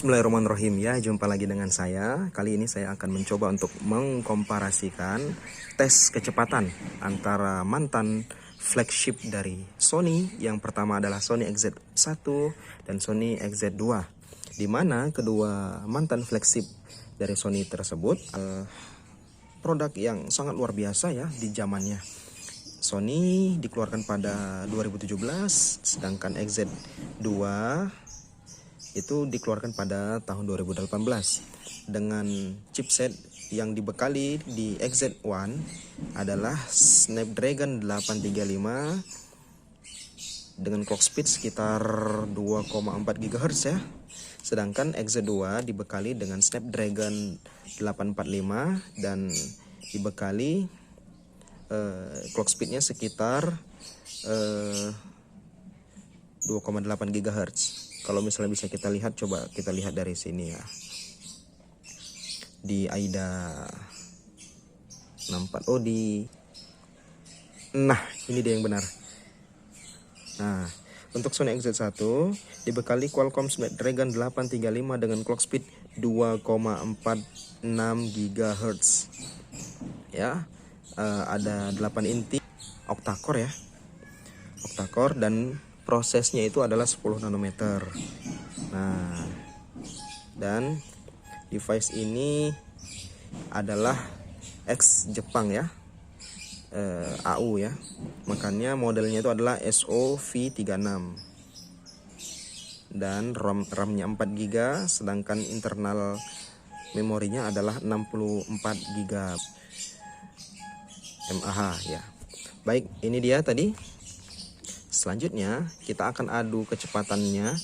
Bismillahirrahmanirrahim ya, jumpa lagi dengan saya. Kali ini saya akan mencoba untuk mengkomparasikan tes kecepatan antara mantan flagship dari Sony. Yang pertama adalah Sony XZ1 dan Sony XZ2, di mana kedua mantan flagship dari Sony tersebut produk yang sangat luar biasa ya di zamannya. Sony dikeluarkan pada 2017, sedangkan XZ2 itu dikeluarkan pada tahun 2018 dengan chipset yang dibekali di XZ1 adalah Snapdragon 835 dengan clock speed sekitar 2,4 GHz ya. Sedangkan XZ2 dibekali dengan Snapdragon 845 dan dibekali clock speednya sekitar 2,8 GHz. Kalau misalnya bisa kita lihat, coba kita lihat dari sini ya. Di AIDA nampak, nah ini dia yang benar. Nah, untuk Sony XZ1 dibekali Qualcomm Snapdragon 835 dengan clock speed 2,46 GHz. Ya, ada 8 inti octa-core ya. Octa-core dan prosesnya itu adalah 10 nanometer. Nah, dan device ini adalah X Jepang ya, AU ya. Makanya modelnya itu adalah SOV36 dan RAM-nya 4 GB, sedangkan internal memorinya adalah 64 GB mAh ya. Baik, ini dia tadi. Selanjutnya kita akan adu kecepatannya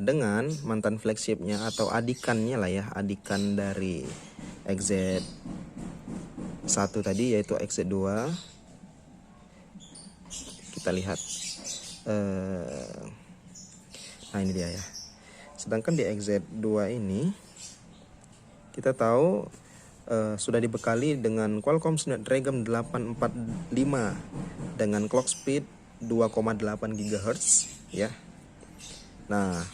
dengan mantan flagshipnya atau adikannya lah ya, adikan dari XZ1 tadi yaitu XZ2. Kita lihat, nah ini dia ya. Sedangkan di XZ2 ini kita tahu sudah dibekali dengan Qualcomm Snapdragon 845 dengan clock speed 2,8 GHz ya. Nah,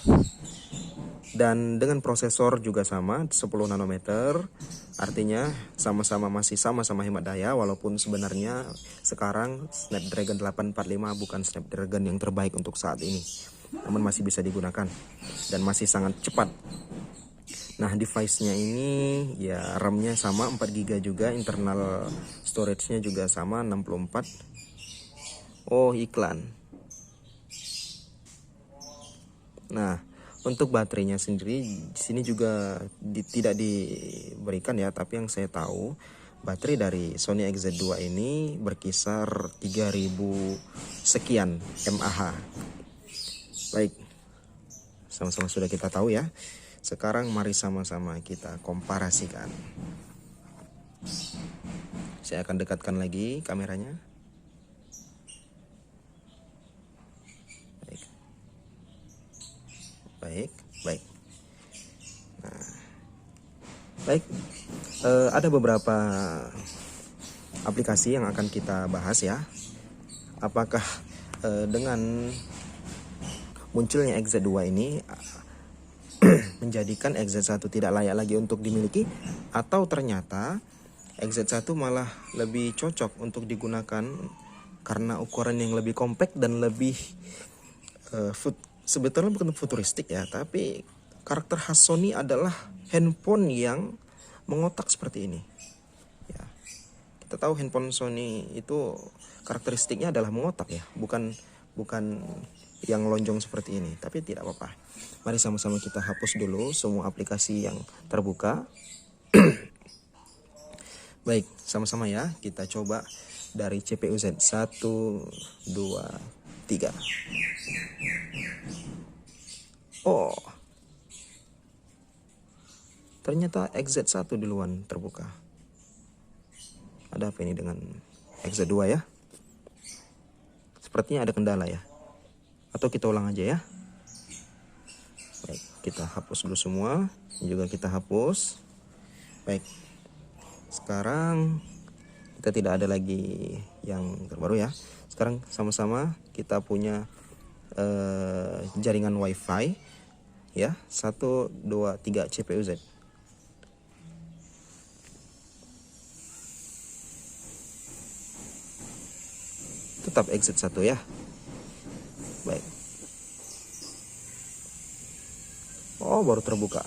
dan dengan prosesor juga sama 10 nanometer, artinya masih sama-sama hemat daya, walaupun sebenarnya sekarang Snapdragon 845 bukan Snapdragon yang terbaik untuk saat ini, namun masih bisa digunakan dan masih sangat cepat. Nah, device-nya ini ya RAM-nya sama 4 GB juga, internal storage-nya juga sama 64. Oh, iklan. Nah, untuk baterainya sendiri di sini juga tidak diberikan ya, tapi yang saya tahu baterai dari Sony XZ2 ini berkisar 3000 sekian mAh. Baik, sama-sama sudah kita tahu ya. Sekarang mari sama-sama kita komparasikan. Saya akan dekatkan lagi kameranya. Baik. Nah, baik. Ada beberapa aplikasi yang akan kita bahas ya. Apakah dengan munculnya XZ2 ini menjadikan XZ1 tidak layak lagi untuk dimiliki, atau ternyata XZ1 malah lebih cocok untuk digunakan karena ukuran yang lebih compact dan lebih sebetulnya bukan futuristik ya, tapi karakter khas Sony adalah handphone yang mengotak seperti ini ya. Kita tahu handphone Sony itu karakteristiknya adalah mengotak ya, bukan yang lonjong seperti ini, tapi tidak apa-apa. Mari sama-sama kita hapus dulu semua aplikasi yang terbuka. Baik, sama-sama ya, kita coba dari CPU Z 1, 2, 3. Oh, ternyata XZ1 duluan terbuka. Ada apa ini dengan XZ2 ya? Sepertinya ada kendala ya. Atau kita ulang aja ya. Baik, kita hapus dulu semua. Ini juga kita hapus. Baik, sekarang kita tidak ada lagi yang terbaru ya. Sekarang sama-sama kita punya jaringan WiFi ya. 1 2 3 CPUZ. Tetap exit 1 ya. Baik. Oh, baru terbuka.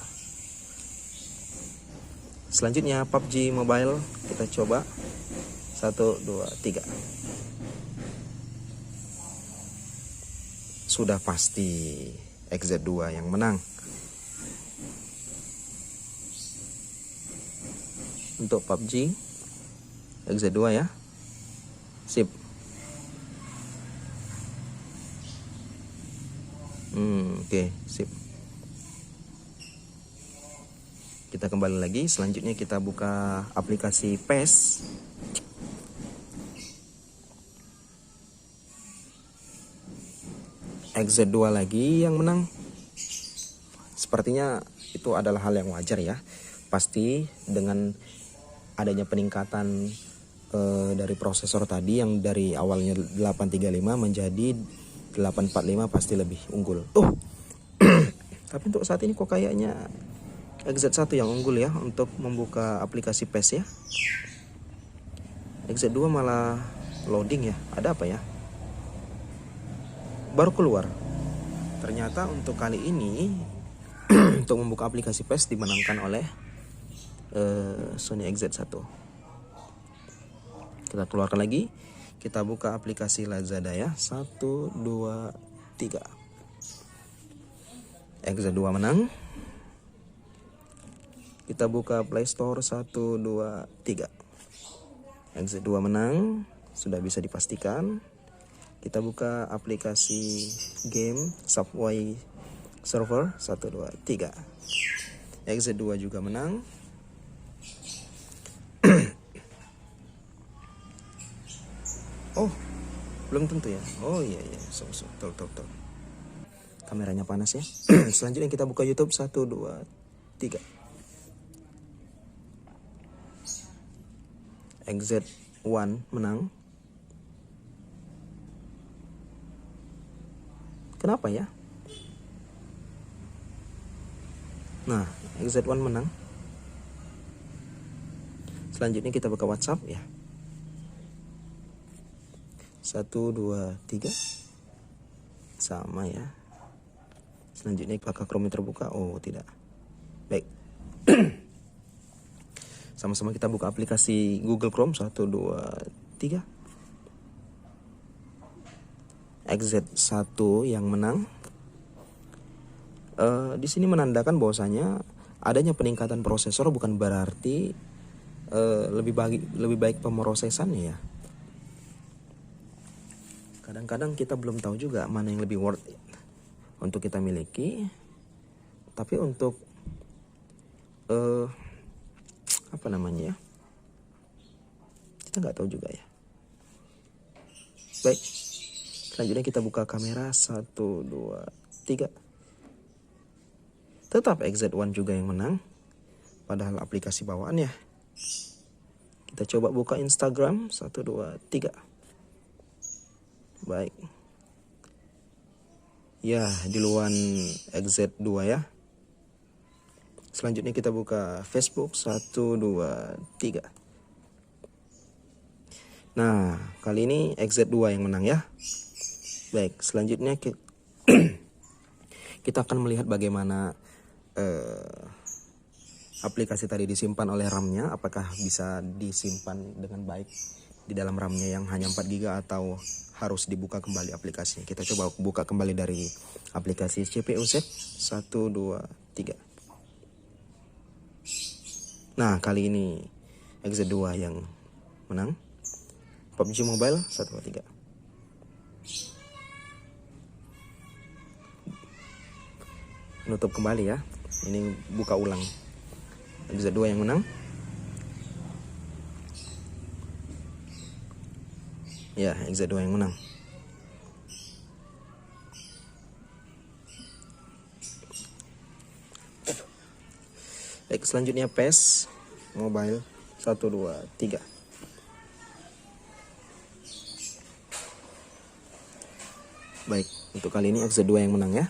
Selanjutnya PUBG Mobile, kita coba. 1 2 3. Sudah pasti XZ2 yang menang. Untuk PUBG XZ2 ya. Sip. Oke, sip. Kita kembali lagi. Selanjutnya kita buka aplikasi PES. XZ2 lagi yang menang. Sepertinya itu adalah hal yang wajar ya. Pasti dengan adanya peningkatan dari prosesor tadi yang dari awalnya 835 menjadi 845 pasti lebih unggul. Tapi untuk saat ini kok kayaknya XZ1 yang unggul ya untuk membuka aplikasi PES ya. XZ2 malah loading ya. Ada apa ya? Baru keluar. Ternyata untuk kali ini untuk membuka aplikasi PES dimenangkan oleh Sony XZ1. Kita keluarkan lagi. Kita buka aplikasi Lazada ya. 1 2 3. XZ2 menang. Kita buka Play Store 1 2 3. XZ2 menang, sudah bisa dipastikan. Kita buka aplikasi game Subway Surfer 1 2 3. XZ2 juga menang. Oh, belum tentu ya. Oh iya. Betul. Kameranya panas ya. Selanjutnya kita buka YouTube 1 2 3. XZ1 menang. Kenapa ya? Nah, XZ1 menang. Selanjutnya kita buka WhatsApp ya. 1 2 3. Sama ya. Selanjutnya apakah Chrome terbuka? Oh, tidak. Baik. Sama-sama kita buka aplikasi Google Chrome 1 2 3. XZ1 yang menang. Di sini menandakan bahwasanya adanya peningkatan prosesor bukan berarti lebih baik pemrosesannya ya. Kadang-kadang kita belum tahu juga mana yang lebih worth it untuk kita miliki. Tapi untuk apa namanya ya, kita nggak tahu juga ya. Baik, selanjutnya kita buka kamera 1 2 3. Tetap XZ1 juga yang menang, padahal aplikasi bawaan ya. Kita coba buka Instagram 1 2 3. Baik. Ya, di luar XZ2 ya. Selanjutnya kita buka Facebook 1 2 3. Nah, kali ini XZ2 yang menang ya. Baik, selanjutnya kita akan melihat bagaimana aplikasi tadi disimpan oleh RAM-nya. Apakah bisa disimpan dengan baik di dalam RAM-nya yang hanya 4 GB atau harus dibuka kembali aplikasinya. Kita coba buka kembali dari aplikasi CPUZ 1 2 3. Nah, kali ini XZ2 yang menang. PUBG Mobile 1 2 3. Nutup kembali ya. Ini buka ulang. XZ2 yang menang. Ya, XZ2 yang menang. Baik, selanjutnya PES Mobile 1 2 3. Baik, untuk kali ini XZ2 yang menang ya.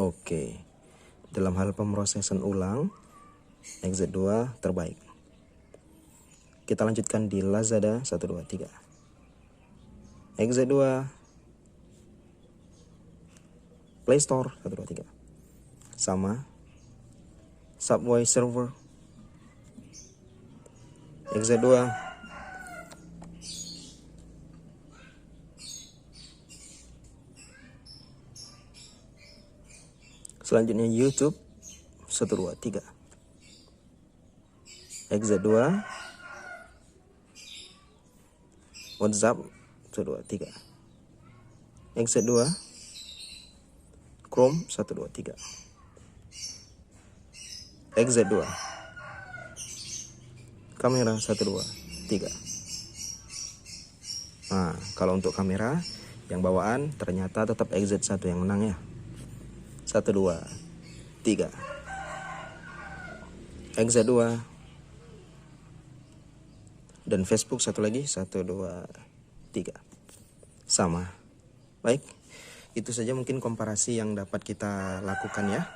Oke. Dalam hal pemrosesan ulang, XZ2 terbaik. Kita lanjutkan di Lazada 123. XZ2 Play Store 123. Sama. Subway Server XZ2 selanjutnya YouTube 123. XZ2 WhatsApp 123. XZ2 Chrome 123. XZ2 kamera 123. Nah, kalau untuk kamera yang bawaan ternyata tetap XZ1 yang menang ya. 123. XZ2 dan Facebook satu lagi 123. Sama. Baik, itu saja mungkin komparasi yang dapat kita lakukan ya.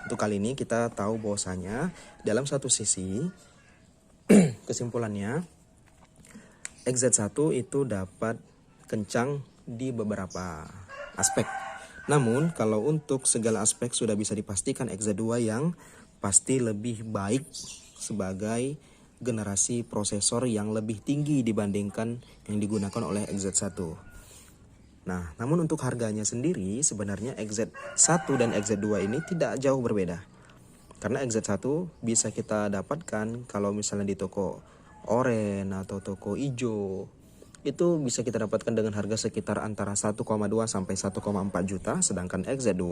Untuk kali ini kita tahu bahwasanya dalam satu sisi kesimpulannya XZ1 itu dapat kencang di beberapa aspek. Namun kalau untuk segala aspek sudah bisa dipastikan XZ2 yang pasti lebih baik sebagai generasi prosesor yang lebih tinggi dibandingkan yang digunakan oleh XZ1. Nah, namun untuk harganya sendiri sebenarnya XZ1 dan XZ2 ini tidak jauh berbeda. Karena XZ1 bisa kita dapatkan kalau misalnya di toko oren atau toko ijo. Itu bisa kita dapatkan dengan harga sekitar antara 1,2 sampai 1,4 juta. Sedangkan XZ2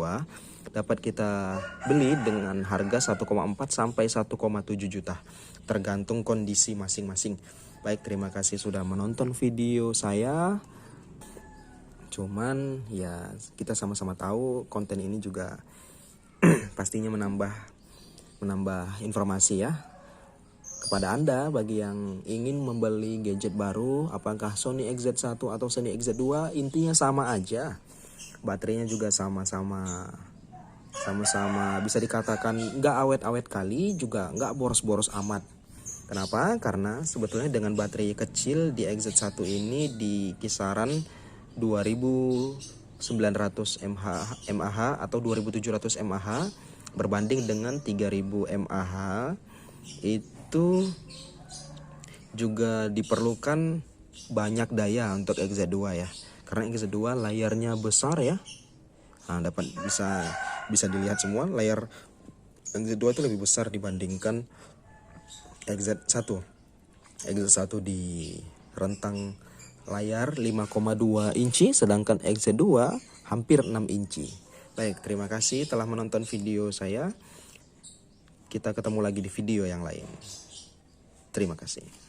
dapat kita beli dengan harga 1,4 sampai 1,7 juta. Tergantung kondisi masing-masing. Baik, terima kasih sudah menonton video saya. Cuman ya kita sama-sama tahu konten ini juga pastinya menambah informasi ya kepada Anda bagi yang ingin membeli gadget baru, apakah Sony XZ1 atau Sony XZ2, intinya sama aja. Baterainya juga sama-sama bisa dikatakan nggak awet-awet kali, juga nggak boros-boros amat. Kenapa? Karena sebetulnya dengan baterai kecil di XZ1 ini di kisaran 2900 mAh atau 2700 mAh berbanding dengan 3000 mAh itu juga diperlukan banyak daya untuk XZ2 ya. Karena XZ2 layarnya besar ya. Nah, bisa dilihat semua layar XZ2 itu lebih besar dibandingkan XZ1. XZ1 di rentang layar 5,2 inci sedangkan XZ2 hampir 6 inci. Baik, terima kasih telah menonton video saya. Kita ketemu lagi di video yang lain. Terima kasih.